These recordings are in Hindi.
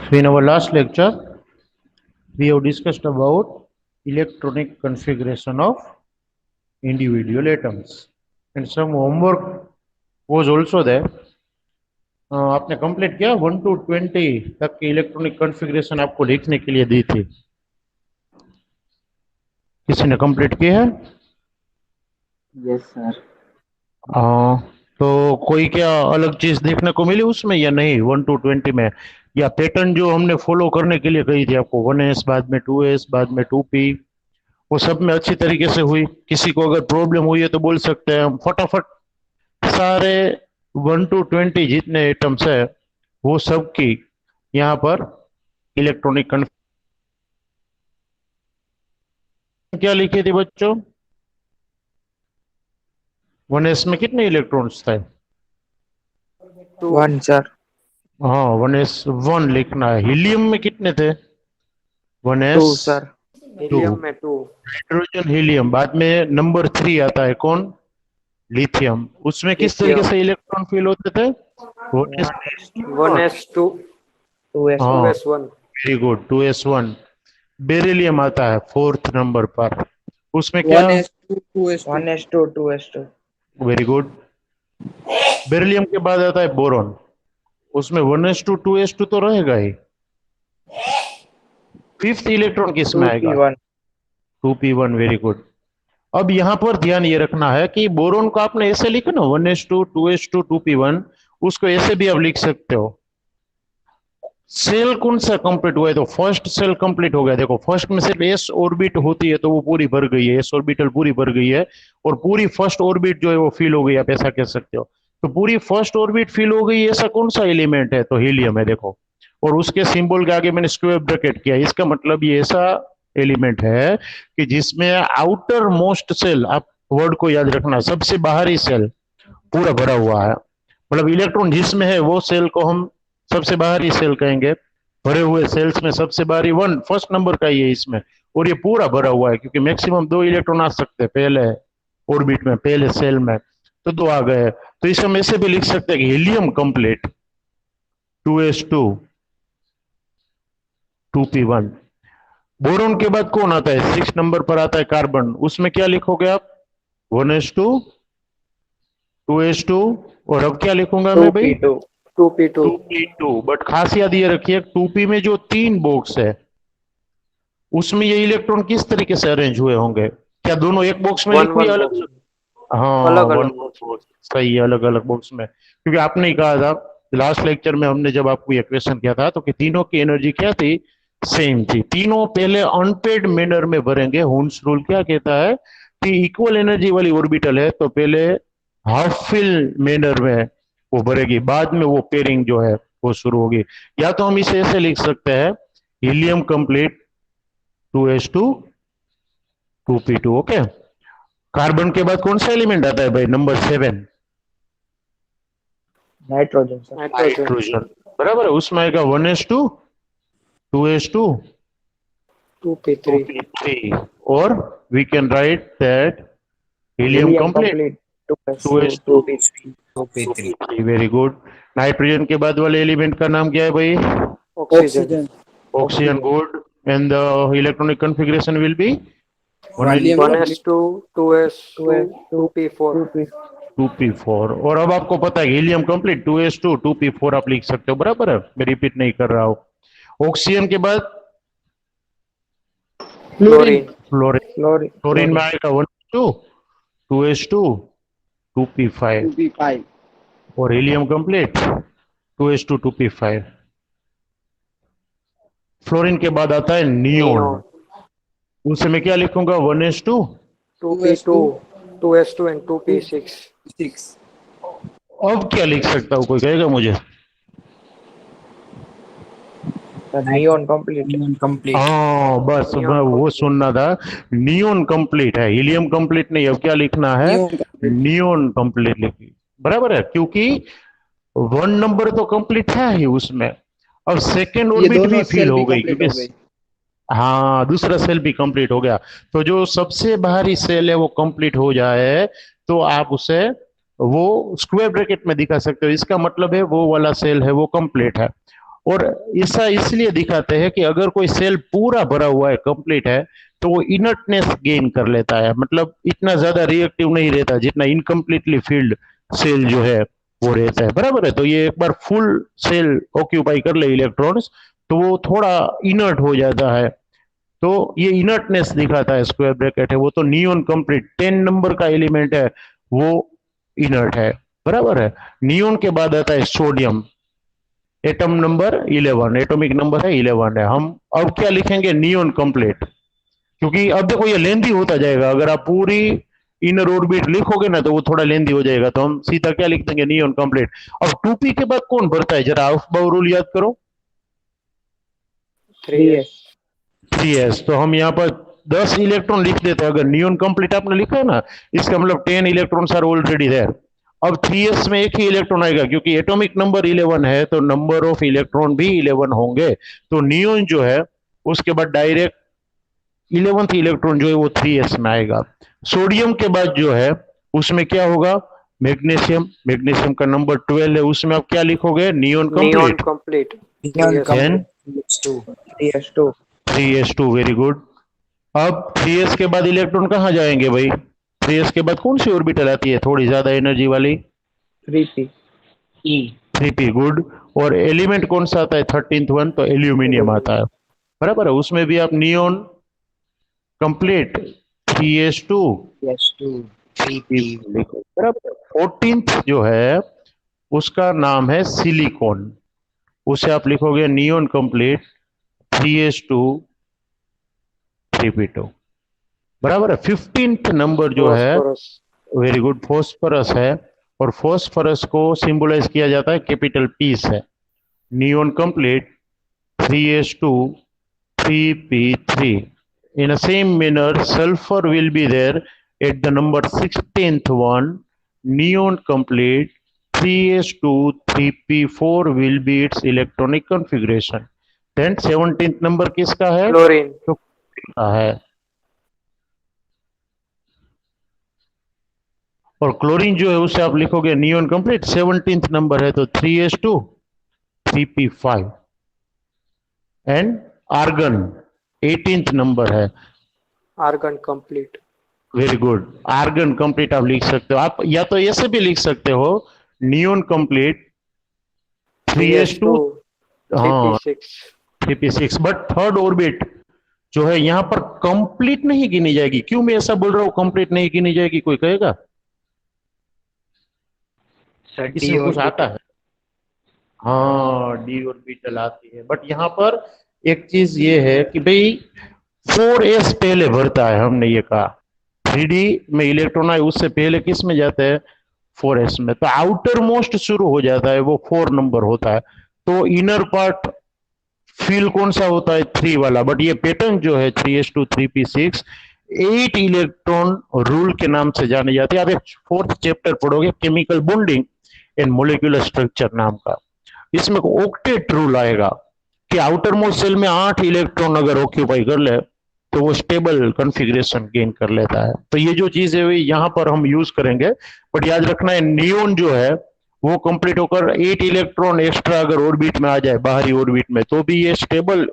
So in our last lecture, we have discussed about electronic configuration of individual atoms, and some homework was also there. आपने कंप्लीट किया 1 to 20 तक की इलेक्ट्रॉनिक कॉन्फ़िगरेशन आपको लिखने के लिए दी थी, किसी ने कंप्लीट की है? Yes sir. तो कोई क्या अलग चीज देखने को मिली उसमें या नहीं? 1 to 20 में या पैटर्न जो हमने फॉलो करने के लिए कही थी आपको, 1s बाद में 2s बाद में 2p, वो सब में अच्छी तरीके से हुई? किसी को अगर प्रॉब्लम हुई है तो बोल सकते हैं, हम फटाफट सारे 1 to 20 जितने एटम्स है वो सब की यहाँ पर इलेक्ट्रॉनिक कन्फर्मेशन क्या लिखी थी बच्चों? 1s में कितने इलेक्ट्रॉन्स थे? 1 सर। हाँ, 1s 1 लिखना है। हीलियम में कितने थे? 2 1s सर। 2। हीलियम में 2। हाइड्रोजन हीलियम बाद में नंबर 3 आता है, कौन? लिथियम। उसमें किस तरीके लिथियम से इलेक्ट्रॉन फील होते थे? 1s2 हाँ, 2s1। Very good, 2s1। Beryllium आता है 4th नंबर पर, उसमें क्या? 1s2 2s2 1s2 2s2। Very good. Beryllium के बाद आता है बोरॉन, उसमें 1s2 2s2 तो रहेगा ही। 5th इलेक्ट्रॉन किस में आएगा? 2p1। 2p1, very good. अब यहाँ पर ध्यान ये रखना है कि बोरोन को आपने ऐसे लिखा ना, 1s2 2s2 2p1, उसको ऐसे भी आप लिख सकते हो। सेल कौन सा कंप्लीट हुआ है? तो फर्स्ट सेल कंप्लीट हो गया। देखो, फर्स्ट में सिर्फ एस ऑर्बिट होती है तो वो पूरी भर गई है, एस ऑर्बिटल पूरी भर गई है, और पूरी फर्स्ट ऑर्बिट जो है वो फिल हो गई, आप ऐसा कह सकते हो। तो पूरी फर्स्ट ऑर्बिट फिल हो गई, ऐसा कौन सा एलिमेंट है? तो हीलियम है, देखो। और उसके सिंबल के आगे मैंने स्क्वायर ब्रैकेट किया, इसका मतलब ये ऐसा एलिमेंट है कि जिसमें आउटर मोस्ट सेल, आप वर्ड को याद रखना, सबसे बाहरी सेल पूरा भरा हुआ है। मतलब इलेक्ट्रॉन जिसमें है वो सेल को हम सबसे बाहरी सेल कहेंगे। भरे हुए सेल्स में सबसे बाहरी 1 फर्स्ट नंबर का ही है इसमें, और ये पूरा भरा हुआ है क्योंकि मैक्सिमम 2 इलेक्ट्रॉन आ सकते हैं पहले ऑर्बिट में, पहले सेल में, तो 2 आ गए। तो इसे हम ऐसे भी लिख सकते हैं कि helium complete 2s2 2p1। Boron के बाद कौन आता है? 6 नंबर पर आता है कार्बन, उसमें क्या लिखोगे आप? 1s2 2s2, और अब क्या लिखूंगा मैं भाई? 2p2 2p2। 2p2। बट खास याद ये रखिए, 2p में जो 3 बॉक्स है उसमें ये इलेक्ट्रॉन किस तरीके से अरेंज हुए होंगे? क्या दोनों एक बॉक्स में वन लिखूं वन या अलग बॉक्स। से? हाँ, अलग वन अलग बॉक्स में। बॉक्स, सही है, अलग अलग बॉक्स में, क्योंकि आपने ही कहा था लास्ट लेक्चर में, हमने जब आपको ये क्वेश्चन किया था तो कि तीनों की एनर्जी क्या थी? सेम थी। तीनों पहले अनपेड मैनर में भरेंगे। हुन्स रूल क्या कहता है कि इक्वल एनर्जी वाली ऑर्बिटल है तो पहले हाफ फिल मैनर में वो भरेगी, बाद में वो पेयरिंग जो है वो शुरू होगी। या तो हम इसे ऐसे लिख सकते हैं, helium complete 2s2 2p2। Okay. Carbon के बाद कौन सा एलिमेंट आता है भाई? Number 7, nitrogen sir. हाइड्रोजन। बराबर है, उसमें आएगा 1s2 2s2 2p3। 2p3, और we can write that helium helium complete complete 2s2 2s2 2p3। 2p3 very good. Nitrogen के बाद वाले एलिमेंट का नाम क्या है भाई? Oxygen. Oxygen oxygen, good. And the electronic configuration will be helium 1s2 2s2 2p4। 2p4। और अब आपको पता है हीलियम कंप्लीट 2s2 2p4 आप लिख सकते हो, बराबर है, मैं रिपीट नहीं कर रहा हूं। ऑक्सीजन के बाद फ्लोरीन फ्लोरीन। फ्लोरीन फ्लोरीन में आएगा 1s2 2s2 2p5, 2p5 और helium complete 2s2 2p5। Fluorine के बाद आता है नियोन, नियोन उनसे मैं क्या लिखूंगा? 1s2 2p2 2s2 and 2p6। 6 अब क्या लिख सकता हूँ, कोई कहेगा मुझे? Neon complete. कंप्लीट हाँ बस, मैं वो सुनना था। नियोन कंप्लीट है, हीलियम कंप्लीट नहीं। अब क्या लिखना है? नियोन कंप्लीट नियोन कंप्लीट लिखिए, बराबर है, क्योंकि 1 नंबर तो कंप्लीट है ही उसमें। अब सेकेंड ये ऑर्बिट भी दोनों फिल सेल हो भी गई कंप्लीट क्योंकि हो गई। हाँ, दूसरा सेल भी कंप्लीट हो गया। तो जो सबसे बाहरी सेल है वो कंप्लीट हो जाए तो आप उसे वो स्क्वायर ब्रैकेट में दिखा सकते हो, इसका मतलब है वो वाला सेल है वो कंप्लीट है। और ऐसा इसलिए दिखाते हैं कि अगर कोई सेल पूरा भरा हुआ है, कंप्लीट है, तो वो इनर्टनेस गेन कर लेता है, मतलब इतना ज्यादा रिएक्टिव नहीं रहता जितना इनकम्प्लीटली फील्ड सेल जो है वो रहता है। बराबर है। तो ये एक बार फुल सेल ऑक्यूपाई कर ले इलेक्ट्रॉन्स, तो वो थोड़ा इनर्ट हो जाता है। तो ये इनर्टनेस दिखाता है, स्क्वायर ब्रैकेट है वो। तो नियोन कंप्लीट 10 नंबर का एलिमेंट है, वो इनर्ट है। बराबर है। नियोन के बाद आता है sodium, atom number 11, atomic number है 11 है। हम अब क्या लिखेंगे, नियोन कंप्लीट, क्योंकि अब देखो ये लेंदी होता जाएगा। अगर आप पूरी इनर ऑर्बिट लिखोगे ना तो वो थोड़ा लेंदी हो जाएगा, तो हम सीधा क्या लिख देंगे, नियोन कंप्लीट। अब 2p के बाद कौन भरता है, जरा अफबाउ रूल याद करो। 3s 3s। तो हम यहाँ पर 10 इलेक्ट्रॉन लिख देते हैं। अगर नियोन कंप्लीट आपने लिखा है ना, इसका मतलब 10 इलेक्ट्रॉन्स आर ऑलरेडी देयर। अब 3s में एक ही इलेक्ट्रॉन आएगा, क्योंकि एटॉमिक नंबर 11 है, तो नंबर ऑफ इलेक्ट्रॉन भी 11 होंगे। तो नियोन जो है उसके बाद डायरेक्ट 11th इलेक्ट्रॉन जो है वो 3s में आएगा। सोडियम के बाद जो है उसमें क्या होगा, मैग्नीशियम। मैग्नीशियम का नंबर 12 है, उसमें आप क्या लिखोगे, neon neon complete. complete Neon 3s2 Then complete. 3s2 3s2, very good. अब 3s के बाद इलेक्ट्रॉन कहाँ जाएंगे भाई, 3s के बाद कौन सी ऑर्बिटल आती है थोड़ी ज्यादा एनर्जी वाली, 3p e 3p, गुड। और एलिमेंट कौन सा आता है 13th वन, तो एल्यूमिनियम आता है। बराबर है। उसमें भी आप neon complete 3s2 PS2 3p लिखो। बराबर। 14th जो है उसका नाम है सिलिकॉन, उसे आप लिखोगे नियोन कंप्लीट 3s2 3p2। बराबर है। 15th नंबर जो है, phosphorus वेरी गुड, फॉस्फोरस है। और फॉस्फोरस को सिंबलाइज किया जाता है कैपिटल पी से। Neon complete 3s2 3p3। In a same manner, sulfur will be there at the number 16th one. Neon complete 3s2 3p4 will be its electronic configuration. Then 17th number किसका है, chlorine तो का है। और क्लोरीन जो है उसे आप लिखोगे नियोन कंप्लीट, 17th नंबर है तो 3s2 3p5। And argon 18th number है, argon complete very good. Argon complete आप लिख सकते हो, आप या तो ऐसे भी लिख सकते हो, नियोन कंप्लीट 3s2, 3s2 हाँ 3p6 3p6। But third orbit जो है यहाँ पर कंप्लीट नहीं गिनी जाएगी। क्यों मैं ऐसा बोल रहा हूँ कंप्लीट नहीं गिनी जाएगी, कोई कहेगा, sir d इसमें कुछ आता orbital है। हाँ, डी ऑर्बिटल आती है, बट यहाँ पर एक चीज ये है कि भाई 4s पहले भरता है, हमने ये कहा 3d में इलेक्ट्रॉन आए उससे पहले किस में जाते हैं, 4s में। तो आउटर मोस्ट शुरू हो जाता है, वो 4 नंबर होता है। तो इनर पार्ट फील कौन सा होता है, 3 वाला। बट ये पैटर्न जो है 3s2 3p6 8 इलेक्ट्रॉन रूल के नाम से जाने जाते हैं। आप एक 4th चैप्टर पढ़ोगे, chemical bonding and molecular structure नाम का, इसमें ऑक्टेट रूल आएगा कि आउटर मोस्ट सेल में 8 इलेक्ट्रॉन अगर ऑक्यूपाई कर ले तो वो स्टेबल कॉन्फ़िगरेशन गेन कर लेता है। तो ये जो चीज है यहाँ पर हम यूज करेंगे। बट याद रखना है, नियोन जो है वो कंप्लीट होकर 8 इलेक्ट्रॉन एक्स्ट्रा अगर ऑर्बिट में आ जाए, बाहरी ऑर्बिट में, तो भी ये स्टेबल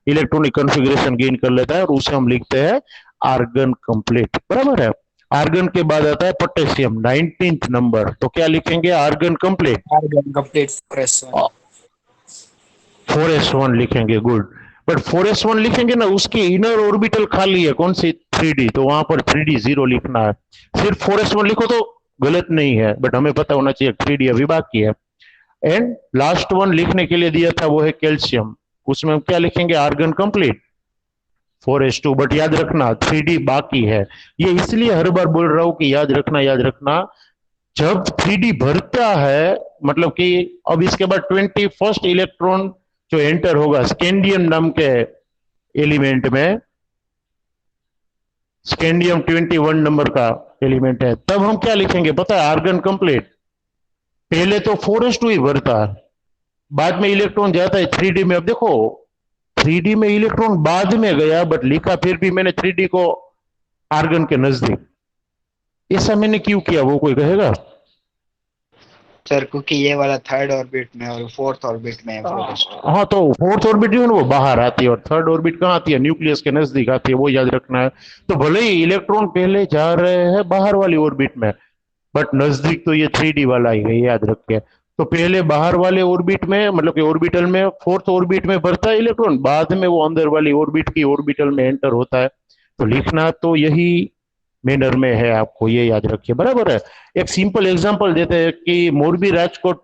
इलेक्ट्रॉनिक कॉन्फ़िगरेशन गेन कर लेता है, और उसे हम लिखते हैं आर्गन कंप्लीट। बराबर है। आर्गन के बाद आता है पोटेशियम, 19th नंबर, तो क्या लिखेंगे, argon complete Argon complete 4s1 4s1 लिखेंगे, गुड। बट 4s1 लिखेंगे ना, उसकी इनर ऑर्बिटल खाली है, कौन सी, 3d, तो वहां पर 3d 0 लिखना है। सिर्फ 4s1 लिखो तो गलत नहीं है, बट हमें पता होना चाहिए 3d अभी बाकी है। एंड लास्ट वन लिखने के लिए दिया था वो है कैल्शियम, उसमें हम क्या लिखेंगे, आर्गन कंप्लीट 4s2। बट याद रखना 3d बाकी है। ये इसलिए हर बार बोल रहा हूं कि याद रखना, जब 3d भरता है, मतलब कि अब इसके बाद 21st इलेक्ट्रॉन जो एंटर होगा स्कैंडियम नाम के एलिमेंट में, स्कैंडियम 21 नंबर का एलिमेंट है, तब हम क्या लिखेंगे पता है, आर्गन कंप्लीट। पहले तो 4s2 ही भरता है, बाद में इलेक्ट्रॉन जाता है 3d में। अब देखो 3d में इलेक्ट्रॉन बाद में गया, बट लिखा फिर भी मैंने 3d को आर्गन के नजदीक। ऐसा मैंने क्यों किया, वो कोई कहेगा। सर क्योंकि ये वाला थर्ड ऑर्बिट में और फोर्थ ऑर्बिट में है फोरेस्ट। हाँ, तो फोर्थ ऑर्बिट जो है ना वो बाहर आती है और थर्ड ऑर्बिट कहाँ आती है, न्यूक्लियस के नजदीक आती है, वो याद रखना है। तो भले ही इलेक्ट्रॉन पहले जा रहे हैं बाहर वाली ऑर्बिट में, बट नजदीक तो ये 3D वाला ही है, याद रखिए। तो पहले बाहर वाले ऑर्बिट में, मतलब कि ऑर्बिटल में, फोर्थ ऑर्बिट में भरता है इलेक्ट्रॉन, बाद में वो अंदर वाली ऑर्बिट की ऑर्बिटल में एंटर होता है। तो लिखना तो यही मैनर में है, आपको ये याद रखिए, बराबर है। एक सिंपल एग्जांपल देते हैं कि मोरबी राजकोट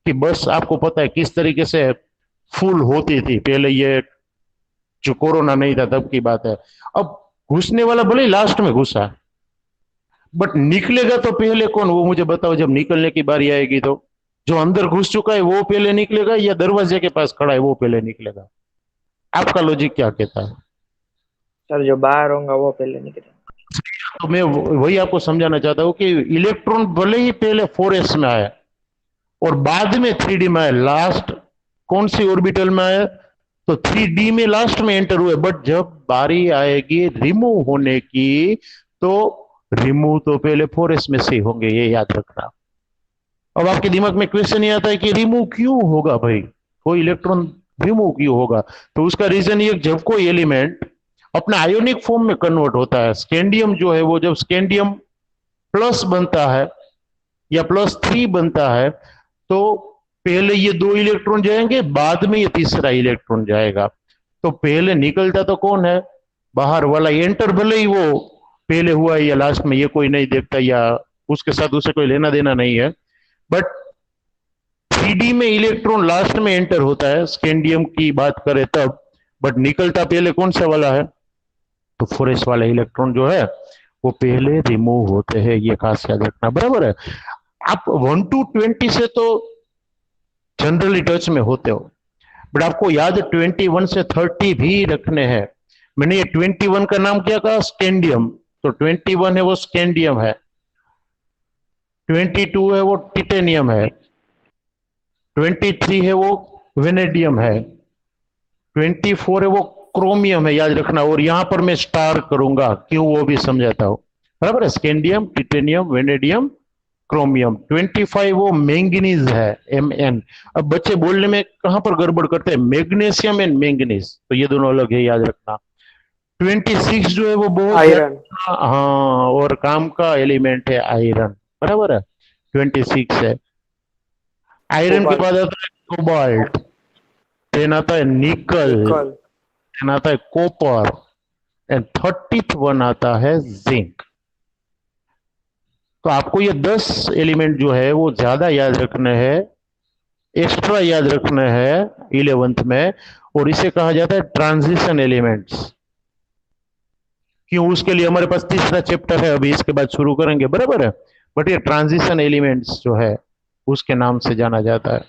की बस आपको पता है किस तरीके से फुल होती थी पहले, ये जो कोरोना नहीं था तब की बात है। अब घुसने वाला भले लास्ट में घुसा, बट निकलेगा तो पहले कौन, वो मुझे बताओ, जब निकलने की बारी आएगी तो जो अंदर घुस चुका है वो पहले निकलेगा या दरवाजे के पास खड़ा है वो पहले निकलेगा? आपका लॉजिक क्या कहता है? सर जो बाहर होगा वो पहले निकले। तो मैं वही आपको समझाना चाहता हूं कि इलेक्ट्रॉन भले ही पहले 4s में आया और बाद में 3D में आया, लास्ट कौन सी ऑर्बिटल में आया, तो 3D में लास्ट में एंटर हुए, बट जब बारी आएगी रिमूव होने की तो रिमूव तो पहले 4s में से होंगे, ये याद रखना। अब आपके दिमाग में क्वेश्चन ये आता है कि रिमूव क्यों होगा भाई, कोई इलेक्ट्रॉन रिमूव क्यों होगा? तो उसका रीजन ये, जब कोई एलिमेंट अपना आयोनिक फॉर्म में कन्वर्ट होता है, स्कैंडियम जो है वो जब स्कैंडियम प्लस बनता है या +3 बनता है, तो पहले ये 2 इलेक्ट्रॉन जाएंगे, बाद में ये तीसरा इलेक्ट्रॉन जाएगा। तो पहले निकलता तो कौन है, बाहर वाला। एंटर भले ही वो पहले हुआ है या लास्ट में, ये कोई नहीं देखता, या उसके साथ उसे कोई लेना देना नहीं है, बट 3D में इलेक्ट्रॉन लास्ट में एंटर होता है, स्कैंडियम की बात करें तब, बट निकलता पहले कौन सा वाला है, तो 4s वाले इलेक्ट्रॉन जो है वो पहले रिमूव होते हैं, ये खास याद रखना, बराबर है। आप 1 to 20 से तो जनरली टच में होते हो, बट आपको याद 21 से 30 भी रखने हैं। मैंने ये 21 का नाम क्या कहा, स्कैंडियम, तो 21 है वो स्कैंडियम है, 22 है वो टिटेनियम है, 23 है वो वेनेडियम है, 24 है वो क्रोमियम है, याद रखना। और यहां पर मैं स्टार करूंगा, क्यों वो भी समझाता हूं, बराबर है। Scandium, titanium, vanadium, chromium. 25 वो मैंगनीज है, Mn। अब बच्चे बोलने में कहां पर गड़बड़ करते हैं, मैग्नीशियम एंड मैंगनीज, तो ये दोनों अलग है, याद रखना। 26 जो है वो बहुत आयरन। हाँ, और काम का एलिमेंट है आयरन, बराबर है, 26 है। आयरन के बाद आता है कोबाल्ट, देन आता है निकल, निकल। देन आता है कॉपर, एंड 30th वन आता है जिंक। तो आपको ये 10 एलिमेंट जो है वो ज्यादा याद रखना है, एक्स्ट्रा याद रखना है 11th में, और इसे कहा जाता है ट्रांजिशन एलिमेंट्स। क्यों, उसके लिए हमारे पास तीसरा चैप्टर है, अभी इसके बाद शुरू करेंगे, बराबर है। बट ये ट्रांजिशन एलिमेंट्स जो है उसके नाम से जाना जाता है,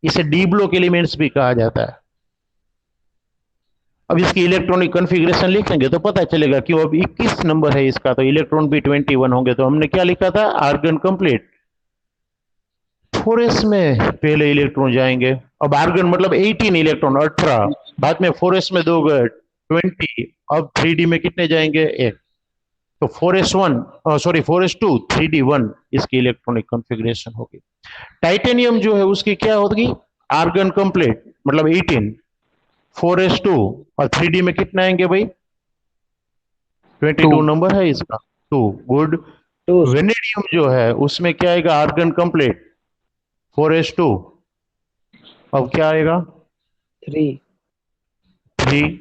इसे डी ब्लॉक एलिमेंट्स भी कहा जाता है। अब इसकी इलेक्ट्रॉनिक कॉन्फ़िगरेशन लिखेंगे तो पता चलेगा कि अब 21 नंबर है इसका, तो इलेक्ट्रॉन भी 21 होंगे। तो हमने क्या लिखा था, आर्गन कंप्लीट, 4s में पहले इलेक्ट्रॉन जाएंगे। अब आर्गन मतलब 18 इलेक्ट्रॉन, 18, बाद में 4s में 2 गए 20, अब 3D में कितने जाएंगे, 1। तो 4s1 सॉरी 4s2 3D1 इसकी इलेक्ट्रॉनिक कॉन्फ़िगरेशन होगी। टाइटेनियम जो है उसकी क्या होगी, आर्गन कंप्लीट मतलब 18, 4s2, और 3D में कितना आएंगे भाई, 22 नंबर है इसका, 2, गुड। 2। वेनेडियम जो है उसमें क्या आएगा, आर्गन कंप्लीट 4s2, अब क्या आएगा 3। 3,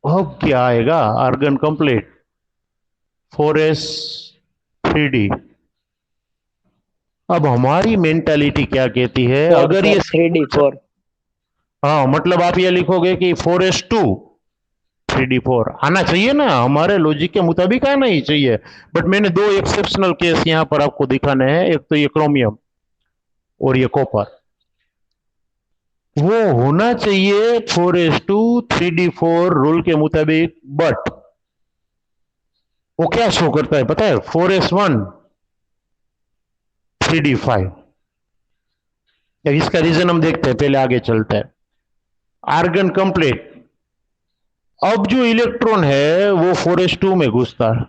अब क्या आएगा, आर्गन कंप्लीट 4s3d। अब हमारी मेंटालिटी क्या कहती है, अगर ये 3D4। हाँ, मतलब आप ये लिखोगे कि 4s2 3d4 आना चाहिए ना, हमारे लॉजिक के मुताबिक आना ही चाहिए। बट मैंने 2 एक्सेप्शनल केस यहां पर आपको दिखाने हैं, एक तो ये क्रोमियम और ये कॉपर, वो होना चाहिए 4s2 3d4 रूल के मुताबिक, बट वो क्या शो करता है पता है, 4s1 3d5। इसका रीजन हम देखते हैं, पहले आगे चलते हैं। आर्गन कंप्लीट, अब जो इलेक्ट्रॉन है वो 4s2 में घुसता है,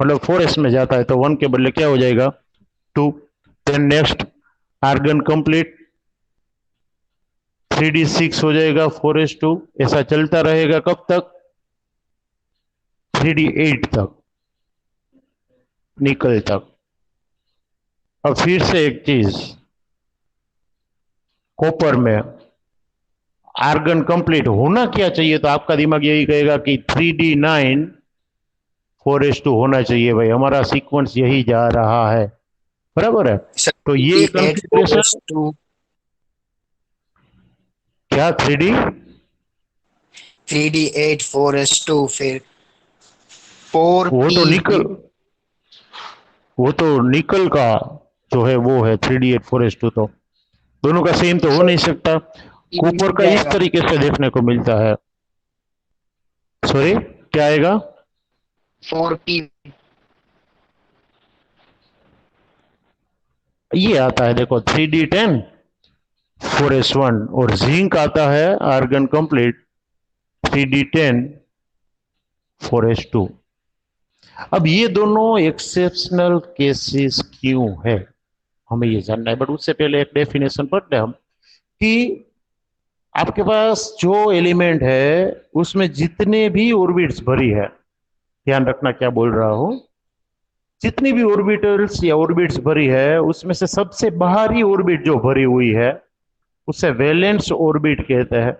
मतलब 4s में जाता है, तो 1 के बदले क्या हो जाएगा 2, then next argon complete 3d6 हो जाएगा 4s2, ऐसा चलता रहेगा कब तक 3d8 तक, निकल तक। अब फिर से एक चीज, कॉपर में आर्गन कंप्लीट होना क्या चाहिए, तो आपका दिमाग यही कहेगा कि 3d9 4s2 होना चाहिए। भाई हमारा सीक्वेंस यही जा रहा है, बराबर है। तो ये 8 कंफिग्रेशन 4s2 क्या 3d 3d8 4s2 फिर 4p वो तो निकल का जो है वो है 3d8 4s2, तो दोनों का सेम तो हो नहीं सकता। कॉपर का इस तरीके से देखने को मिलता है। सॉरी क्या आएगा 4p ये आता है देखो 3d10 4s1, और जिंक आता है आर्गन कंप्लीट 3d10 4s2। अब ये दोनों एक्सेप्शनल केसेस क्यों है हमें ये जानना है, बट उससे पहले एक डेफिनेशन पढ़ते हैं हम कि आपके पास जो एलिमेंट है उसमें जितने भी ऑर्बिट्स भरी है, ध्यान रखना क्या बोल रहा हूं, जितनी भी ऑर्बिटल्स या ऑर्बिट्स भरी है उसमें से सबसे बाहरी ऑर्बिट जो भरी हुई है उसे वैलेंस ऑर्बिट कहते हैं।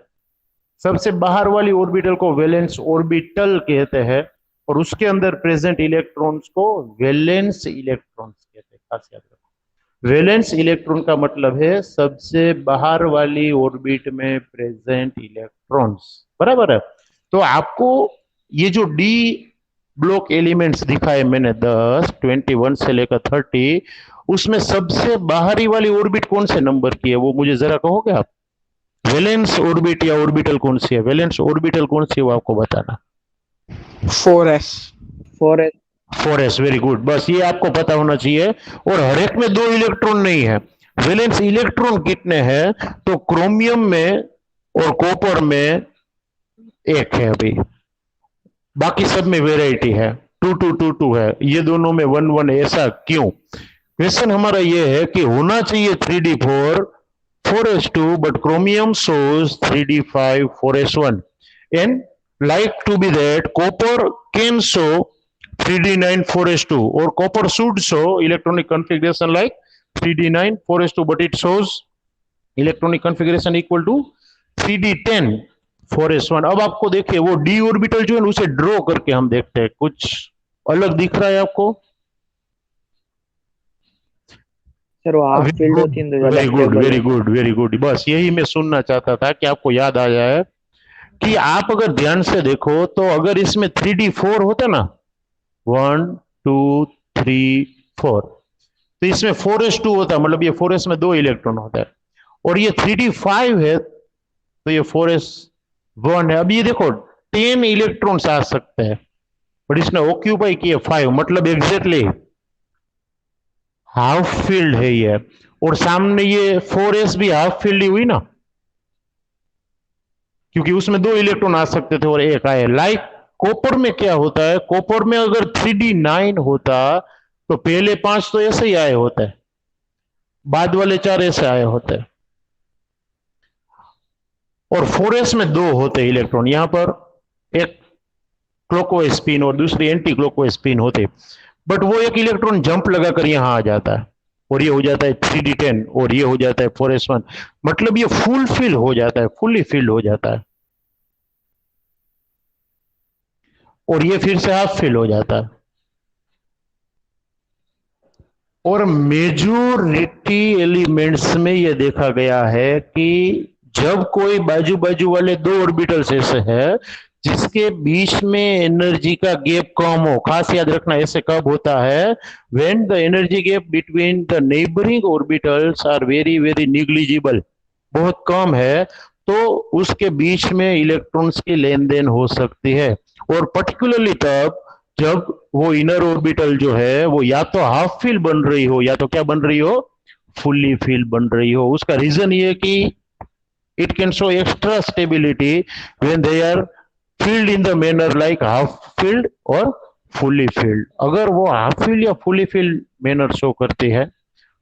सबसे बाहर वाली ऑर्बिटल को वैलेंस ऑर्बिटल कहते हैं, और उसके अंदर प्रेजेंट इलेक्ट्रॉन्स को वैलेंस इलेक्ट्रॉन्स कहते हैं। खास याद रखो, वैलेंस इलेक्ट्रॉन का मतलब है सबसे बाहर वाली ऑर्बिट में प्रेजेंट इलेक्ट्रॉन्स, बराबर है। तो आपको ये जो डी ब्लॉक एलिमेंट्स दिखाए मैंने 10 21 से लेकर 30, उसमें सबसे बाहरी वाली ऑर्बिट कौन से नंबर की है वो मुझे जरा कहोगे आप। वैलेंस ऑर्बिट या ऑर्बिटल कौन सी है, वैलेंस ऑर्बिटल कौन सी है वो आपको बताना। 4s 4s, वेरी गुड, बस ये आपको पता होना चाहिए। और हर एक में 2 इलेक्ट्रॉन नहीं है। वैलेंस इलेक्ट्रॉन कितने हैं, तो क्रोमियम में और कॉपर में 1 है अभी, बाकी सब में वेराइटी है, 2 2 2 2 है, ये दोनों में 1 1। ऐसा क्यों? क्वेश्चन हमारा ये है कि होना चाहिए 3d4 4s2, but chromium shows 3d5 4s1, and like to be that copper can show 3d9 4s2, or copper should show electronic configuration like 3d9 4s2, but it shows electronic configuration equal to 3d10 4s1। अब आपको देखिए वो d ऑर्बिटल जो है उसे ड्रॉ करके हम देखते हैं, कुछ अलग दिख रहा है आपको। सर वो हाफ फील्ड होती है तो वेरी गुड ज्यादा वेरी गुड वेरी गुड, बस यही मैं सुनना चाहता था कि आपको याद आ जाए कि आप अगर ध्यान से देखो तो अगर इसमें 3d4 होता ना 1 2 3 4, तो इसमें 4s2 होता, मतलब ये 4s में 2 इलेक्ट्रॉन होता है, और ये 3d5 है तो ये 4s1 है। अब ये देखो 10 इलेक्ट्रॉन्स आ सकते हैं, बट इसने ऑक्यूपाई किए 5, मतलब एग्जैक्टली हाफ फील्ड है ये। और सामने ये 4s भी हाफ फील्ड ही हुई ना, क्योंकि उसमें 2 इलेक्ट्रॉन आ सकते थे और 1 आए। लाइक कॉपर में क्या होता है, कॉपर में अगर 3d9 होता तो पहले 5 तो ऐसे ही आए होते, बाद वाले 4 ऐसे आए होते, और 4s में 2 होते इलेक्ट्रॉन, यहां पर एक क्लॉकवाइज स्पिन और दूसरी एंटी क्लॉकवाइज स्पिन होते, बट वो एक इलेक्ट्रॉन जंप लगाकर यहां आ जाता है और ये हो जाता है 3d10 और ये हो जाता है 4s1, मतलब ये फुल फिल हो जाता है, फुल्ली फिल्ड हो जाता है, और ये फिर से हाफ फिल हो जाता है। और मेजॉरिटी एलिमेंट्स में ये देखा गया है कि जब कोई बाजू बाजू वाले 2 ऑर्बिटल्स ऐसे है जिसके बीच में एनर्जी का गैप कम हो, खास याद रखना ऐसे कब होता है, when the energy gap between the neighbouring orbitals are very very negligible, बहुत कम है, तो उसके बीच में इलेक्ट्रॉन्स की लेन देन हो सकती है। और पर्टिकुलरली तब जब वो इनर ऑर्बिटल जो है वो या तो हाफ फिल बन रही हो या तो क्या बन रही हो, फुल्ली फिल बन रही हो। उसका रीजन ये कि it can show extra stability when they are filled in the manner like half filled और fully filled। अगर वो हाफ फील्ड या फुली फील्ड मैनर शो करती है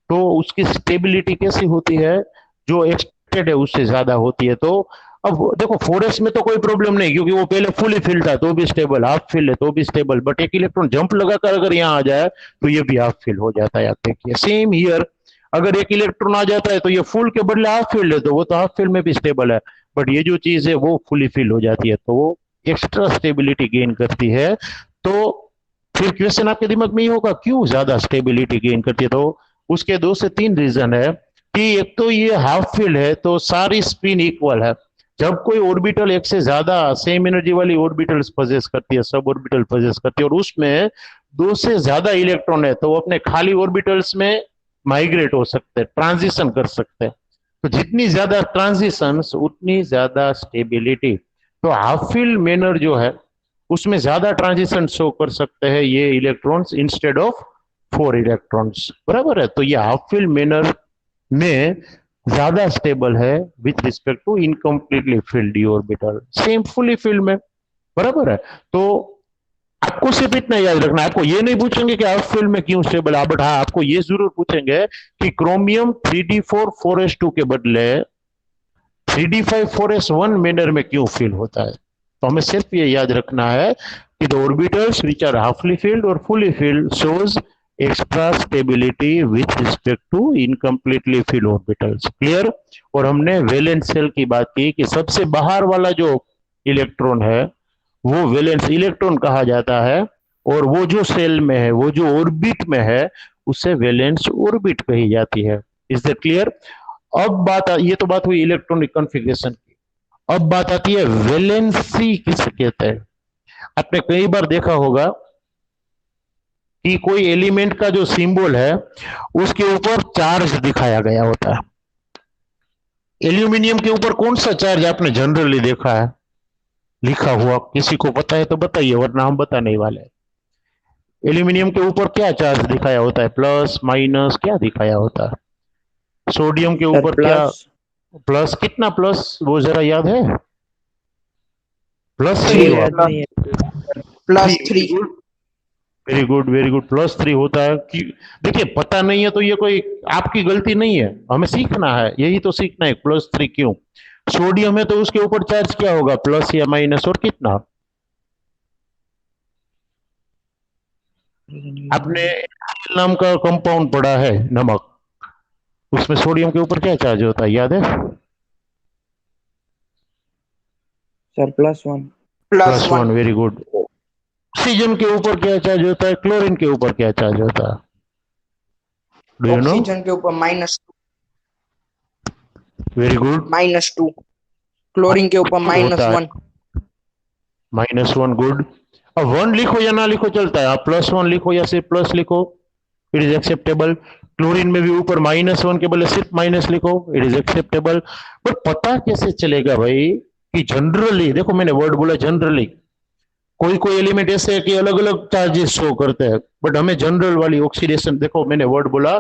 तो उसकी स्टेबिलिटी कैसी होती है, जो एक्सपेक्टेड है उससे ज्यादा होती है। तो अब देखो 4s में तो कोई प्रॉब्लम नहीं, क्योंकि वो पहले फुली फिल था तो भी स्टेबल, हाफ फिल है तो भी स्टेबल, बट एक इलेक्ट्रॉन जंप लगाकर अगर यहाँ आ जाए तो ये भी हाफ फिल हो जाता है। आप देखिए सेम हियर, अगर एक इलेक्ट्रॉन आ जाता है तो ये फुल के बदले हाफ फिल है, तो वो तो हाफ फिल में भी स्टेबल है, बट ये जो चीज है वो फुली फिल हो जाती है, तो वो एक्स्ट्रा स्टेबिलिटी गेन करती है। तो फिर क्वेश्चन आपके दिमाग में ये होगा क्यों ज्यादा स्टेबिलिटी गेन करती है, तो उसके 2 से 3 रीजन है कि एक तो ये हाफ फिल है तो सारी स्पिन इक्वल है। जब कोई ऑर्बिटल एक से ज्यादा सेम एनर्जी वाली ऑर्बिटल्स पजेस करती है, सब ऑर्बिटल पजेस करती है, और उसमें 2 से ज्यादा इलेक्ट्रॉन है, तो वो अपने खाली ऑर्बिटल्स में माइग्रेट हो सकते हैं, ट्रांजिशन कर सकते हैं। तो जितनी ज्यादा ट्रांजिशन उतनी ज्यादा स्टेबिलिटी। तो हाफ फिल मैनर जो है उसमें ज्यादा ट्रांजिशन शो कर सकते हैं ये इलेक्ट्रॉन्स इंस्टेड ऑफ 4 इलेक्ट्रॉन्स, बराबर है। तो ये हाफ फिल मैनर में ज्यादा स्टेबल है with respect to incompletely filled orbital, same fully filled में, बराबर है। तो आपको सिर्फ इतना याद रखना है, आपको ये नहीं पूछेंगे कि हाफ फिल्ड में क्यों स्टेबल है, बट हाँ आपको ये जरूर पूछेंगे कि क्रोमियम 3d4 4s2 के बदले 3d5 4s1 मैनर में क्यों फिल होता है। तो हमें सिर्फ ये याद रखना है कि the orbitals which are halfly filled और fully filled shows extra stability with respect to incompletely filled orbitals, clear. और हमने वैलेंस शेल की बात की कि सबसे बाहर वाला जो इलेक्ट्रॉन है वो वैलेंस इलेक्ट्रॉन कहा जाता है, और वो जो सेल में है, वो जो ऑर्बिट में है, उसे वैलेंस ऑर्बिट कही जाती है। Is that clear. अब ये तो बात हुई इलेक्ट्रॉनिक कॉन्फ़िगरेशन की। अब बात आती है वैलेंसी किसे कहते हैं। आपने कई बार देखा होगा कि कोई एलिमेंट का जो सिंबल है उसके ऊपर चार्ज दिखाया गया होता है। एल्यूमिनियम के ऊपर कौन सा चार्ज आपने जनरली देखा है लिखा हुआ, किसी को पता है तो बताइए, वरना हम बताने वाले हैं। एल्यूमिनियम के ऊपर क्या चार्ज दिखाया होता है, प्लस माइनस क्या दिखाया होता है। सोडियम के सर ऊपर क्या, प्लस प्लस कितना प्लस वो जरा याद है, प्लस सर 3 ये हो। याद नहीं है। +3। वेरी गुड वेरी गुड, +3 होता है कि देखिए पता नहीं है तो ये कोई आपकी गलती नहीं है, हमें सीखना है, यही तो सीखना है +3 क्यों। सोडियम है तो उसके ऊपर चार्ज क्या होगा, प्लस या माइनस, और कितना। आपने नाम का कंपाउंड पढ़ा है नमक, उसमें सोडियम के ऊपर क्या चार्ज होता है, याद है। सर +1 +1। +1, very good. ऑक्सीजन के ऊपर क्या चार्ज होता है, क्लोरीन के ऊपर क्या चार्ज होता है, डू यू नो। ऑक्सीजन के ऊपर वेरी गुड। -2। क्लोरीन के ऊपर होता है -1। -1, गुड। अब 1 लिखो या ना लिखो चलता है, आप +1 लिखो या सिर्फ प्लस लिखो, इट इज एक्सेप्टेबल। क्लोरीन में भी ऊपर -1 के बदले सिर्फ माइनस लिखो, इट इज एक्सेप्टेबल। पर पता कैसे चलेगा भाई कि जनरली, देखो मैंने वर्ड बोला जनरली, कोई कोई एलिमेंट ऐसे है कि अलग अलग चार्जेस शो करते हैं, बट हमें जनरल वाली ऑक्सीडेशन, देखो मैंने वर्ड बोला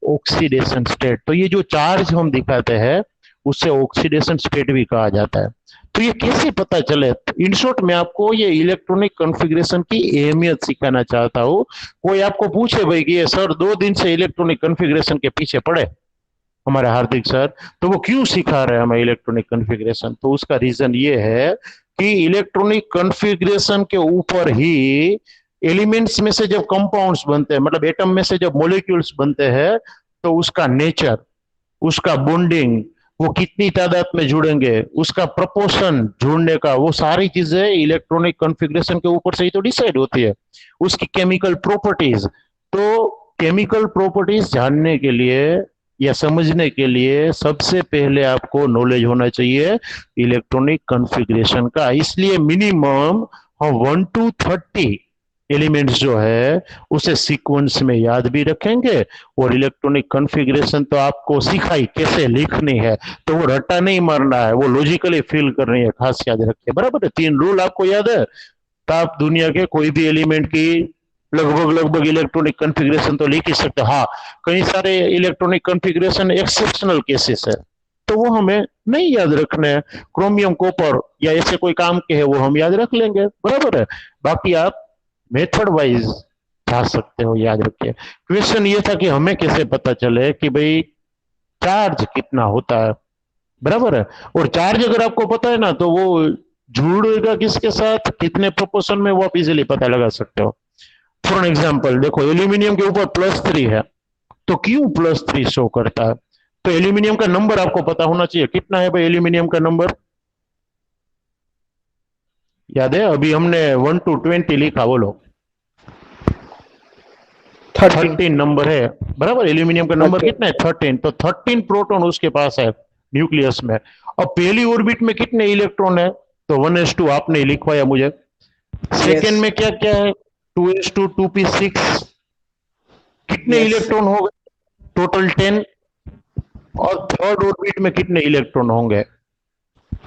ऑक्सीडेशन स्टेट, तो ये जो चार्ज हम दिखाते हैं उससे ऑक्सीडेशन स्टेट भी कहा जाता है। तो ये कैसे पता चले, इन शॉर्ट मैं आपको ये इलेक्ट्रॉनिक कॉन्फ़िगरेशन की अहमियत सिखाना चाहता हूँ। कोई आपको पूछे भाई कि ये सर 2 दिन से इलेक्ट्रॉनिक कॉन्फ़िगरेशन के पीछे पड़े हमारे हार्दिक सर, तो वो क्यों सिखा रहे हैं हमें इलेक्ट्रॉनिक कॉन्फ़िगरेशन, तो उसका रीजन ये है कि इलेक्ट्रॉनिक कॉन्फ़िगरेशन के ऊपर ही एलिमेंट्स में से जब कंपाउंड्स बनते हैं, मतलब एटम में से जब मॉलिक्यूल्स बनते हैं, तो उसका नेचर, उसका बॉन्डिंग, वो कितनी तादाद में जुड़ेंगे, उसका प्रपोर्शन जुड़ने का, वो सारी चीजें इलेक्ट्रॉनिक कॉन्फ़िगरेशन के ऊपर से ही तो डिसाइड होती है। उसकी केमिकल प्रॉपर्टीज, तो केमिकल प्रॉपर्टीज जानने के लिए या समझने के लिए सबसे पहले आपको नॉलेज होना चाहिए इलेक्ट्रॉनिक कॉन्फ़िगरेशन का। इसलिए मिनिमम हम 1 to 30 एलिमेंट्स जो है उसे सीक्वेंस में याद भी रखेंगे, और इलेक्ट्रॉनिक कॉन्फ़िगरेशन तो आपको सिखाई कैसे लिखनी है, तो वो रट्टा नहीं मारना है, वो लॉजिकली फील करनी है, खास याद रखिए, बराबर है। 3 रूल आपको याद है, तो आप दुनिया के कोई भी एलिमेंट की लगभग इलेक्ट्रॉनिक कॉन्फ़िगरेशन तो लिख ही सकते। हाँ, कई सारे इलेक्ट्रॉनिक कॉन्फ़िगरेशन एक्सेप्शनल केसेस है, तो वो हमें नहीं याद रखने हैं, क्रोमियम कॉपर या ऐसे कोई काम के है वो हम याद रख लेंगे, बराबर है। बाकी आप मेथड वाइज जा सकते हो, याद रखिए। क्वेश्चन ये था कि हमें कैसे पता चले कि भाई चार्ज कितना होता है, बराबर है। और चार्ज अगर आपको पता है ना, तो वो जुड़ेगा किसके साथ, कितने प्रोपोर्शन में, वो आप इजीली पता लगा सकते हो। फॉर एग्जाम्पल देखो, एल्यूमिनियम के ऊपर +3 है, तो क्यों +3 शो करता है? तो एल्यूमिनियम का नंबर आपको पता होना चाहिए। कितना है भाई एल्यूमिनियम का नंबर? याद है? अभी हमने 1 to 20 लिखा, बोलो। 13 13 नंबर है, बराबर। एल्यूमिनियम का नंबर 13 कितना है? 13। तो 13 प्रोटॉन उसके पास है न्यूक्लियस में। अब पहली ऑर्बिट में कितने इलेक्ट्रॉन है? तो 1s2 आपने ही लिखवाया मुझे। सेकेंड yes में क्या क्या है? 2s2 2p6। कितने yes इलेक्ट्रॉन हो गए? टोटल 10। और थर्ड ऑर्बिट में कितने इलेक्ट्रॉन होंगे?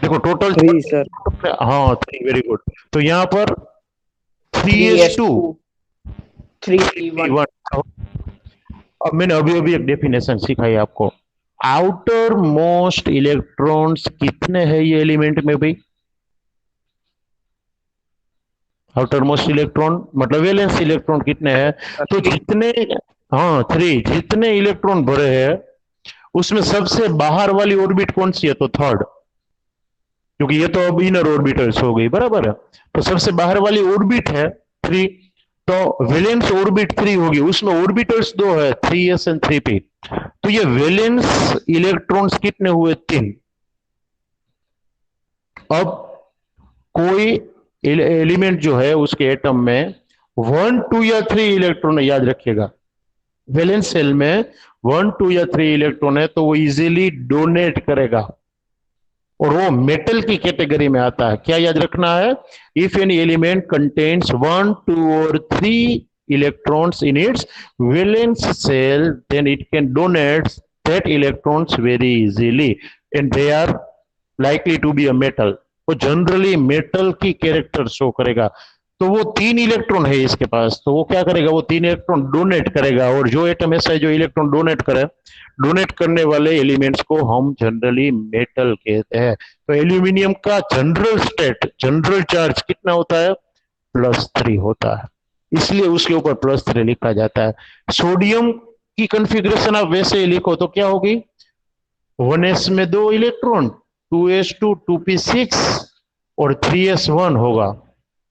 देखो टोटल 3 sir हाँ 3, वेरी गुड। तो यहाँ पर 3s2 3s2 3p1 3p1। अब मैंने अभी अभी एक डेफिनेशन सिखाई आपको। आउटर मोस्ट इलेक्ट्रॉन्स कितने हैं ये एलिमेंट में भाई? आउटर मोस्ट इलेक्ट्रॉन मतलब वैलेंस इलेक्ट्रॉन कितने हैं? तो जितने, हाँ 3, जितने इलेक्ट्रॉन भरे हैं उसमें सबसे बाहर वाली ऑर्बिट कौन सी है? तो थर्ड, क्योंकि ये तो अब इनर ऑर्बिटल्स हो गई, बराबर है। तो सबसे बाहर वाली ऑर्बिट है 3, तो वैलेंस ऑर्बिट 3 होगी, उसमें ऑर्बिटल्स 2 है, 3s एंड 3p। तो ये वैलेंस इलेक्ट्रॉन्स कितने हुए? 3। अब कोई एलिमेंट जो है उसके एटम में 1, 2 या 3 इलेक्ट्रॉन है, याद रखिएगा। वैलेंस सेल में 1, 2 या 3 इलेक्ट्रॉन है, तो वो इजीली डोनेट करेगा, और वो मेटल की कैटेगरी में आता है। क्या याद रखना है? इफ एनी एलिमेंट कंटेन्स 1, 2 और 3 electrons in its valence cell, then it can donate that electrons very easily, and they are likely to be a metal। वो जनरली मेटल की कैरेक्टर शो करेगा। तो वो 3 इलेक्ट्रॉन है इसके पास, तो वो क्या करेगा? वो 3 इलेक्ट्रॉन डोनेट करेगा, और जो एटम ऐसा है जो इलेक्ट्रॉन डोनेट करे, डोनेट करने वाले एलिमेंट्स को हम जनरली मेटल कहते हैं। तो एल्यूमिनियम का जनरल स्टेट, जनरल चार्ज कितना होता है? +3 होता है, इसलिए उसके ऊपर +3 लिखा जाता है। सोडियम की कॉन्फ़िगरेशन आप वैसे ही लिखो तो क्या होगी? 1s में 2 इलेक्ट्रॉन, 2s2 2p6 और 3s1 होगा।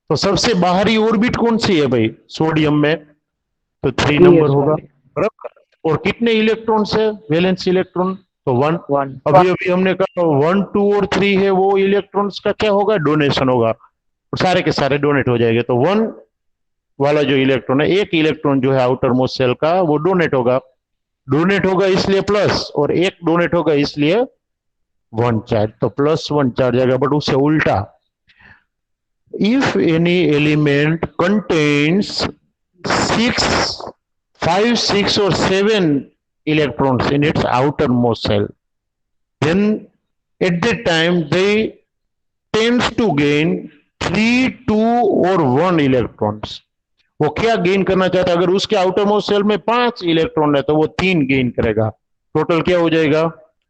तो सबसे बाहरी ऑर्बिट कौन सी है भाई सोडियम में? तो 3 नंबर होगा, 3s1 बराबर। और कितने इलेक्ट्रॉन है? वैलेंस इलेक्ट्रॉन तो 1। 1 अभी अभी हमने कहा 1, 2 और 3 है, वो इलेक्ट्रॉन्स का क्या होगा? डोनेशन होगा, और सारे के सारे डोनेट हो जाएंगे। तो 1 वाला जो इलेक्ट्रॉन है, एक इलेक्ट्रॉन जो है आउटर मोस्ट सेल का, वो डोनेट होगा। डोनेट होगा इसलिए प्लस, और एक डोनेट होगा इसलिए 1 चार्ज, तो +1 चार्ज आएगा। बट उससे उल्टा, if any element contains 6, 5, 6 or 7 electrons in its outermost shell, then at that time they tends to gain 3, 2 or 1 electrons। वो क्या गेन करना चाहता है? अगर उसके आउटर मोस्ट सेल में 5 इलेक्ट्रॉन है तो वो 3 गेन करेगा, टोटल क्या हो जाएगा?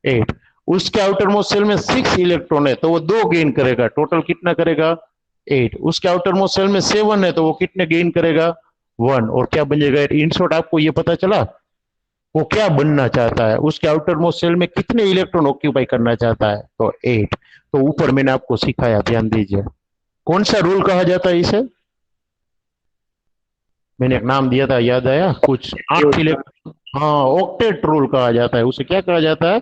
8। उसके आउटर मोस्ट सेल में 6 इलेक्ट्रॉन है तो वो 2 गेन करेगा, टोटल कितना करेगा? 8। उसके आउटर मोस्ट सेल में 7 है तो वो कितने गेन करेगा? 1। और क्या बन जाएगा? इन शॉर्ट आपको ये पता चला वो क्या बनना चाहता है, उसके आउटर मोस्ट सेल में कितने इलेक्ट्रॉन ऑक्यूपाई करना चाहता है? तो 8। तो ऊपर मैंने आपको सिखाया, ध्यान दीजिए। कौन सा रूल कहा जाता है इसे? मैंने एक नाम दिया था, याद आया कुछ? 8 इलेक्ट्रॉन, हाँ ऑक्टेट रूल कहा जाता है उसे। क्या कहा जाता है?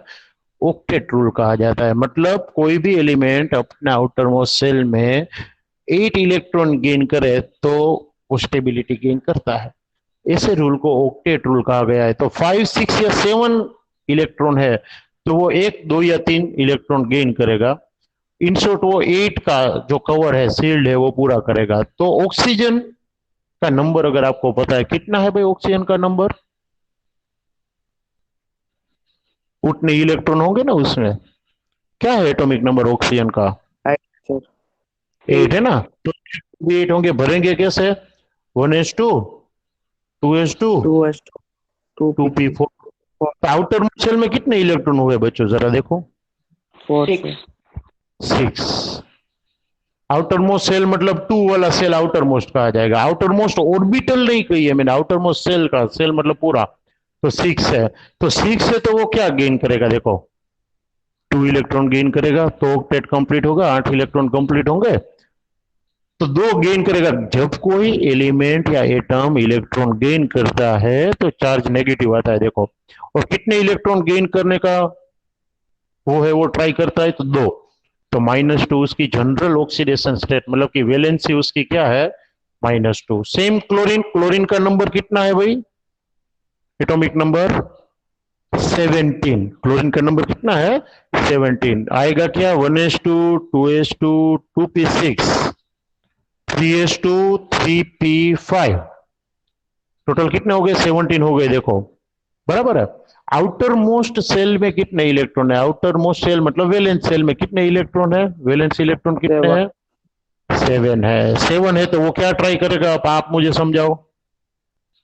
ऑक्टेट रूल कहा जाता है। मतलब कोई भी एलिमेंट अपने आउटर मोस्ट सेल में 8 इलेक्ट्रॉन गेन करे तो वो स्टेबिलिटी गेन करता है। ऐसे रूल को ऑक्टेट रूल कहा गया है। तो 5, 6 या 7 इलेक्ट्रॉन है तो वो 1, 2 या 3 इलेक्ट्रॉन गेन करेगा। इन शॉर्ट वो 8 का जो कवर है, सील्ड है, वो पूरा करेगा। तो ऑक्सीजन का नंबर अगर आपको पता है, कितना है भाई ऑक्सीजन का नंबर? उतने इलेक्ट्रॉन होंगे ना उसमें। क्या है एटॉमिक नंबर ऑक्सीजन का? 8 8 है ना। तो 8 होंगे, भरेंगे कैसे? 1s2 2s2 2s2 2p3 2p4। तो आउटर शेल में कितने इलेक्ट्रॉन हुए बच्चों, जरा देखो? 4 6 sir 6। आउटर मोस्ट सेल मतलब 2 वाला सेल आउटर मोस्ट कहा जाएगा। आउटर मोस्ट ऑर्बिटल नहीं कही है मैंने, आउटर मोस्ट सेल का, सेल मतलब पूरा। तो 6 है, तो 6 है तो वो क्या गेन करेगा, देखो 2 इलेक्ट्रॉन गेन करेगा, तो ऑक्टेट कंप्लीट होगा, 8 इलेक्ट्रॉन कंप्लीट होंगे, तो 2 गेन करेगा। जब कोई एलिमेंट या एटम इलेक्ट्रॉन गेन करता है तो चार्ज नेगेटिव आता है, देखो। और कितने इलेक्ट्रॉन गेन करने का वो है, वो ट्राई करता है, तो 2। तो -2 उसकी जनरल ऑक्सीडेशन स्टेट, मतलब कि वैलेंसी उसकी क्या है, -2। सेम क्लोरीन, क्लोरीन का नंबर कितना है भाई, एटॉमिक नंबर 17। क्लोरीन का नंबर कितना है, 17। आएगा क्या, 1s2 2s2 2p6 3s2 3p5, total कितने हो गए, 17 हो गए, देखो बराबर है। आउटर मोस्ट सेल में कितने इलेक्ट्रॉन है, आउटर मोस्ट सेल मतलब वैलेंस सेल में कितने इलेक्ट्रॉन है, वैलेंस इलेक्ट्रॉन कितने 7 हैं, 7 है। 7 है तो वो क्या ट्राई करेगा, आप मुझे समझाओ।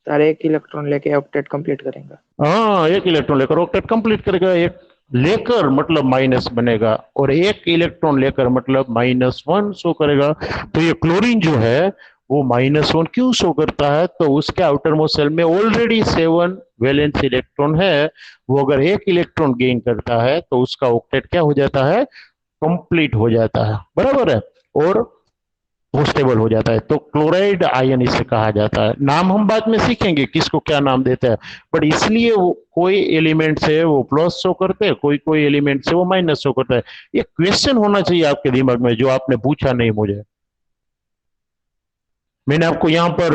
सर, एक इलेक्ट्रॉन लेके ऑक्टेट कंप्लीट करेंगे। हाँ, एक इलेक्ट्रॉन लेकर ऑक्टेट कंप्लीट करेगा। एक लेकर मतलब माइनस बनेगा, और एक इलेक्ट्रॉन लेकर मतलब -1 शो करेगा। तो ये क्लोरीन जो है वो -1 क्यों शो करता है, तो उसके आउटर मोस्ट सेल में ऑलरेडी 7 वैलेंस इलेक्ट्रॉन है। वो अगर एक इलेक्ट्रॉन गेन करता है तो उसका ऑक्टेट क्या हो जाता है, कंप्लीट हो जाता है, बराबर है, और वो स्टेबल हो जाता है। तो क्लोराइड आयन इसे कहा जाता है। नाम हम बाद में सीखेंगे किसको क्या नाम देते हैं, बट इसलिए वो कोई एलिमेंट से वो प्लस शो करते हैं, कोई कोई एलिमेंट से वो माइनस शो करता है। ये क्वेश्चन होना चाहिए आपके दिमाग में, जो आपने पूछा नहीं मुझे। मैंने आपको यहाँ पर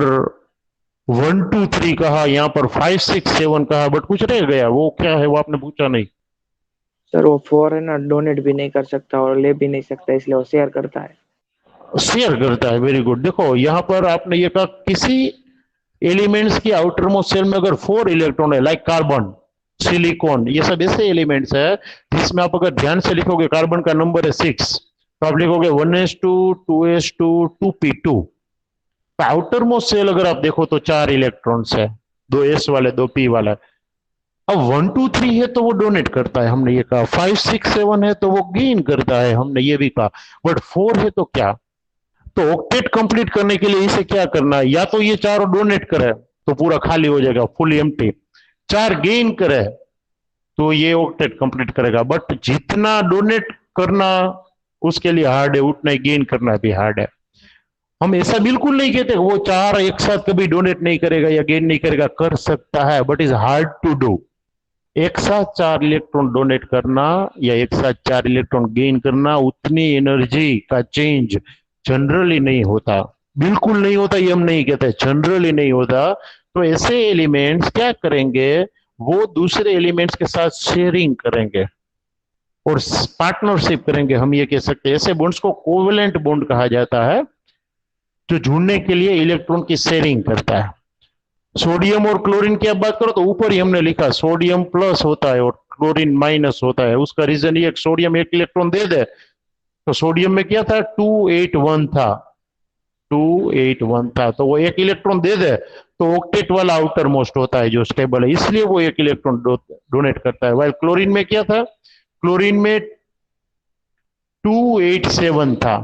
1 2 3 कहा, यहाँ पर 5 6 7 कहा, बट कुछ रह गया, वो क्या है वो आपने पूछा नहीं। सर, वो 4 है ना, डोनेट भी नहीं कर सकता और ले भी नहीं सकता, इसलिए वो शेयर करता है। शेयर करता है, वेरी गुड। देखो यहाँ पर आपने ये कहा किसी एलिमेंट्स की आउटर मोस्ट सेल में अगर 4 इलेक्ट्रॉन है, लाइक कार्बन, सिलिकॉन, ये सब ऐसे एलिमेंट्स है जिसमें आप अगर ध्यान से लिखोगे कार्बन का नंबर है 6, तो आप लिखोगे 1s2 2s2 2p2। Outer most shell अगर आप देखो तो 4 इलेक्ट्रॉन्स है, 2 s वाले 2 p वाला। अब 1 2 3 है तो वो डोनेट करता है, हमने ये कहा। 5 6 7 है तो वो गेन करता है, हमने ये भी कहा। बट 4 है तो क्या, तो ऑक्टेट कंप्लीट करने के लिए इसे क्या करना है, या तो ये चारों डोनेट करे तो पूरा खाली हो जाएगा, फुल एम्प्टी। 4 गेन करे तो ये ऑक्टेट कंप्लीट करेगा। बट जितना डोनेट करना उसके लिए हार्ड है, उतना ही गेन करना भी हार्ड है। हम ऐसा बिल्कुल नहीं कहते वो 4 एक साथ कभी डोनेट नहीं करेगा या गेन नहीं करेगा, कर सकता है, but is hard to do. एक साथ 4 इलेक्ट्रॉन डोनेट करना या एक साथ 4 इलेक्ट्रॉन गेन करना, उतनी एनर्जी का चेंज जनरली नहीं होता, बिल्कुल नहीं होता, ये हम नहीं कहते, जनरली नहीं होता। तो ऐसे एलिमेंट्स क्या करेंगे, वो दूसरे एलिमेंट्स के साथ शेयरिंग करेंगे और पार्टनरशिप करेंगे, हम ये कह सकते हैं। ऐसे बॉन्ड्स को कोवेलेंट बॉन्ड कहा जाता है, जो जुड़ने के लिए इलेक्ट्रॉन की शेयरिंग करता है। सोडियम और क्लोरीन की आप बात करो तो ऊपर ही हमने लिखा सोडियम प्लस होता है और क्लोरीन माइनस होता है। उसका रीजन ये, सोडियम एक इलेक्ट्रॉन दे दे, तो सोडियम में क्या था, 281 था, 281 था, तो वो एक इलेक्ट्रॉन दे दे तो ऑक्टेट वाला आउटर मोस्ट होता है जो स्टेबल है, इसलिए वो एक इलेक्ट्रॉन डोनेट करता है। वाइल क्लोरीन में क्या था, क्लोरीन में 287 था,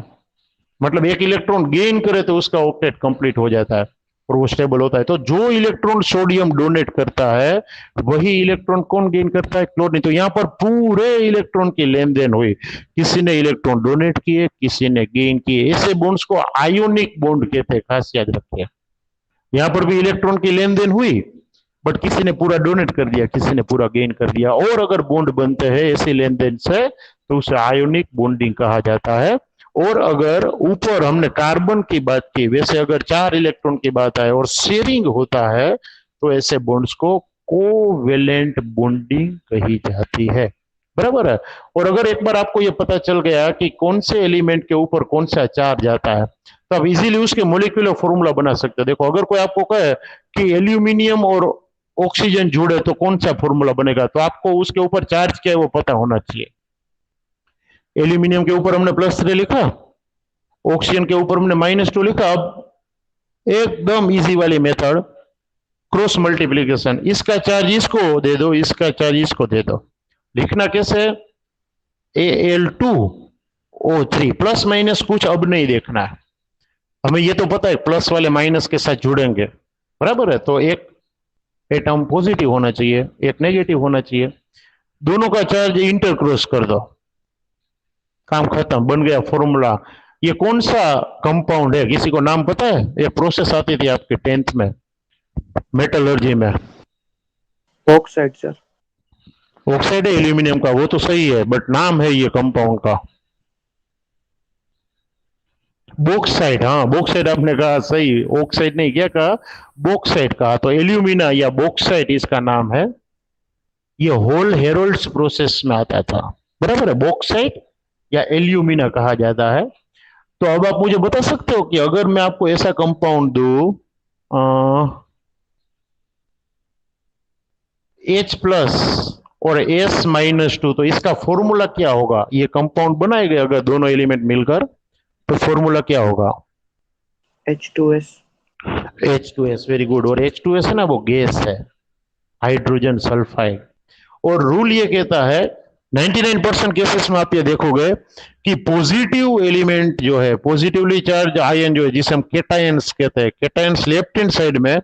मतलब एक इलेक्ट्रॉन गेन करे तो उसका ऑक्टेट कंप्लीट हो जाता है और वो स्टेबल होता है। तो जो इलेक्ट्रॉन सोडियम डोनेट करता है वही इलेक्ट्रॉन कौन गेन करता है, क्लोरीन। तो यहां पर पूरे इलेक्ट्रॉन की लेन देन हुई, किसी ने इलेक्ट्रॉन डोनेट किए, किसी ने गेन किए। ऐसे बॉन्ड्स को आयोनिक बॉन्ड कहते हैं, खास याद रखिए। यहां पर भी इलेक्ट्रॉन की लेन देन हुई, बट किसी ने पूरा डोनेट कर दिया, किसी ने पूरा गेन कर दिया। और अगर बॉन्ड बनते हैं ऐसी लेन देन से तो उसे आयोनिक बॉन्डिंग कहा जाता है। और अगर ऊपर हमने कार्बन की बात की, वैसे अगर 4 इलेक्ट्रॉन की बात आए और शेयरिंग होता है तो ऐसे बॉन्ड्स को कोवेलेंट बॉन्डिंग कही जाती है, बराबर है। और अगर एक बार आपको यह पता चल गया कि कौन से एलिमेंट के ऊपर कौन सा चार्ज आता है, तो आप इजीली उसके मोलिकुलर फॉर्मूला बना सकते हैं। देखो, अगर कोई आपको कहे कि एल्यूमिनियम और ऑक्सीजन जुड़े तो कौन सा फॉर्मूला बनेगा, तो आपको उसके ऊपर चार्ज क्या है वो पता होना चाहिए। एल्यूमिनियम के ऊपर हमने +3 लिखा, ऑक्सीजन के ऊपर हमने -2 लिखा। अब एकदम इजी वाली मेथड, क्रॉस मल्टीप्लीकेशन, इसका चार्ज इसको दे दो, इसका चार्ज इसको दे दो। लिखना कैसे, Al2 O3 प्लस माइनस कुछ अब नहीं देखना है, हमें ये तो पता है प्लस वाले माइनस के साथ जुड़ेंगे, बराबर है। तो एक एटम पॉजिटिव होना चाहिए, एक नेगेटिव होना चाहिए, दोनों का चार्ज इंटरक्रॉस कर दो, काम खत्म, बन गया फॉर्मूला। ये कौन सा कंपाउंड है, किसी को नाम पता है? ये प्रोसेस आती थी आपके 10th में मेटलर्जी में। Oxide sir. ऑक्साइड है एल्यूमिनियम का, वो तो सही है, बट नाम है ये कंपाउंड का बॉक्साइड। हाँ बॉक्साइड आपने कहा सही, ऑक्साइड नहीं क्या कहा, बॉक्साइड कहा। तो एल्यूमिना या बॉक्साइड इसका नाम है, ये होल हेरोल्ड्स प्रोसेस में आता था, बराबर है। बॉक्साइड या एल्यूमिना कहा जाता है। तो अब आप मुझे बता सकते हो कि अगर मैं आपको ऐसा कंपाउंड दू H प्लस और S माइनस 2, तो इसका फॉर्मूला क्या होगा? ये कंपाउंड बनाएंगे अगर दोनों एलिमेंट मिलकर, तो फॉर्मूला क्या होगा? H2S। H2S, very good. और H2S है ना, वो गैस है, हाइड्रोजन सल्फाइड। और रूल ये कहता है 99% केसेस में आप ये देखोगे कि पॉजिटिव एलिमेंट जो है, पॉजिटिवली चार्ज आयन जो है, जिसे हम केटायंस कहते हैं, केटायंस लेफ्ट हैंड साइड में,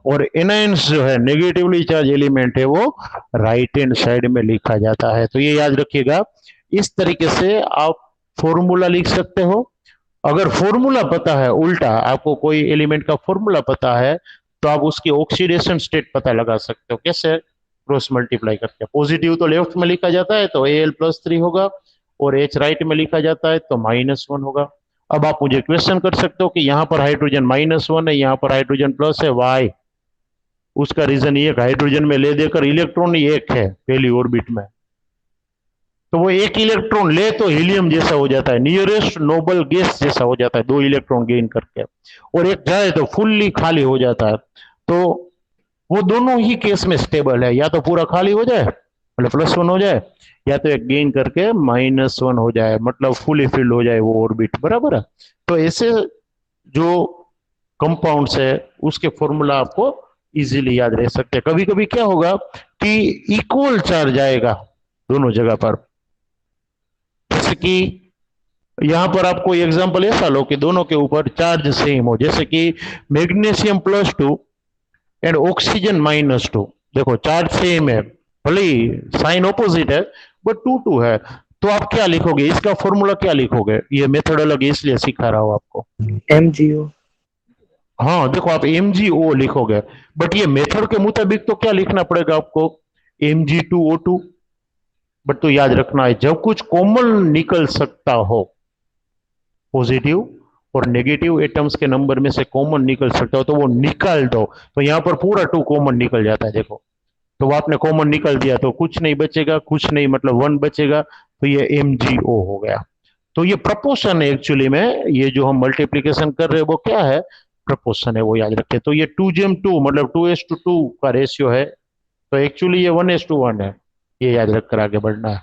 और एनायंस जो है नेगेटिवली चार्ज एलिमेंट है, वो राइट हैंड साइड में लिखा जाता है। तो ये याद रखिएगा, इस तरीके से आप फॉर्मूला लिख सकते हो। अगर फॉर्मूला पता है, उल्टा आपको कोई एलिमेंट का फॉर्मूला पता है, तो आप उसकी ऑक्सीडेशन स्टेट पता लगा सकते हो। कैसे? क्रॉस मल्टीप्लाई करके। पॉजिटिव तो लेफ्ट में लिखा जाता है तो Al+3 होगा, और H राइट में लिखा जाता है तो -1 होगा। अब आप मुझे क्वेश्चन कर सकते हो कि यहाँ पर हाइड्रोजन -1 है, यहाँ पर हाइड्रोजन प्लस है, वाई? उसका रीजन ये, हाइड्रोजन में ले देकर इलेक्ट्रॉन ही एक है पहली ऑर्बिट में, तो वो एक इलेक्ट्रॉन ले तो हीलियम जैसा हो जाता है, नियरेस्ट नोबल गैस जैसा हो जाता है, 2 इलेक्ट्रॉन गेन करके, और एक जाए तो फुल्ली खाली हो जाता है। तो वो दोनों ही केस में स्टेबल है, या तो पूरा खाली हो जाए मतलब +1 हो जाए, या तो एक गेन करके -1 हो जाए, मतलब फुली फिल्ड हो जाए वो ऑर्बिट, बराबर है। तो ऐसे जो कंपाउंड्स है उसके फॉर्मूला आपको इजीली याद रह सकते हैं। कभी कभी क्या होगा कि इक्वल चार्ज आएगा दोनों जगह पर, जैसे कि यहां पर आपको एग्जांपल ऐसा लो कि दोनों के ऊपर चार्ज सेम हो, जैसे कि मैग्नीशियम +2 एंड ऑक्सीजन -2। देखो चार्ज सेम है, भले ही साइन ऑपोजिट है, बट 2 है। तो आप क्या लिखोगे, इसका फॉर्मूला क्या लिखोगे? ये मेथड अलग है इसलिए सिखा रहा हूं आपको। MgO। हाँ देखो, आप MgO लिखोगे, बट ये मेथड के मुताबिक तो क्या लिखना पड़ेगा आपको? Mg2O2। बट तो याद रखना है, जब कुछ कॉमन निकल सकता हो, पॉजिटिव और नेगेटिव एटम्स के नंबर में से कॉमन निकल सकता हो, तो वो निकाल दो। तो यहां पर पूरा 2 कॉमन निकल जाता है, देखो। तो वो आपने कॉमन निकल दिया तो कुछ नहीं बचेगा, कुछ नहीं मतलब 1 बचेगा, तो ये MgO हो गया। तो ये प्रपोर्शन है एक्चुअली में, ये जो हम मल्टीप्लीकेशन कर रहे हैं वो क्या है? प्रपोर्शन है, वो याद रखें। तो ये 2:2 मतलब 2:2 का रेशियो है, तो एक्चुअली ये 1:1 है, ये याद रखकर आगे बढ़ना है।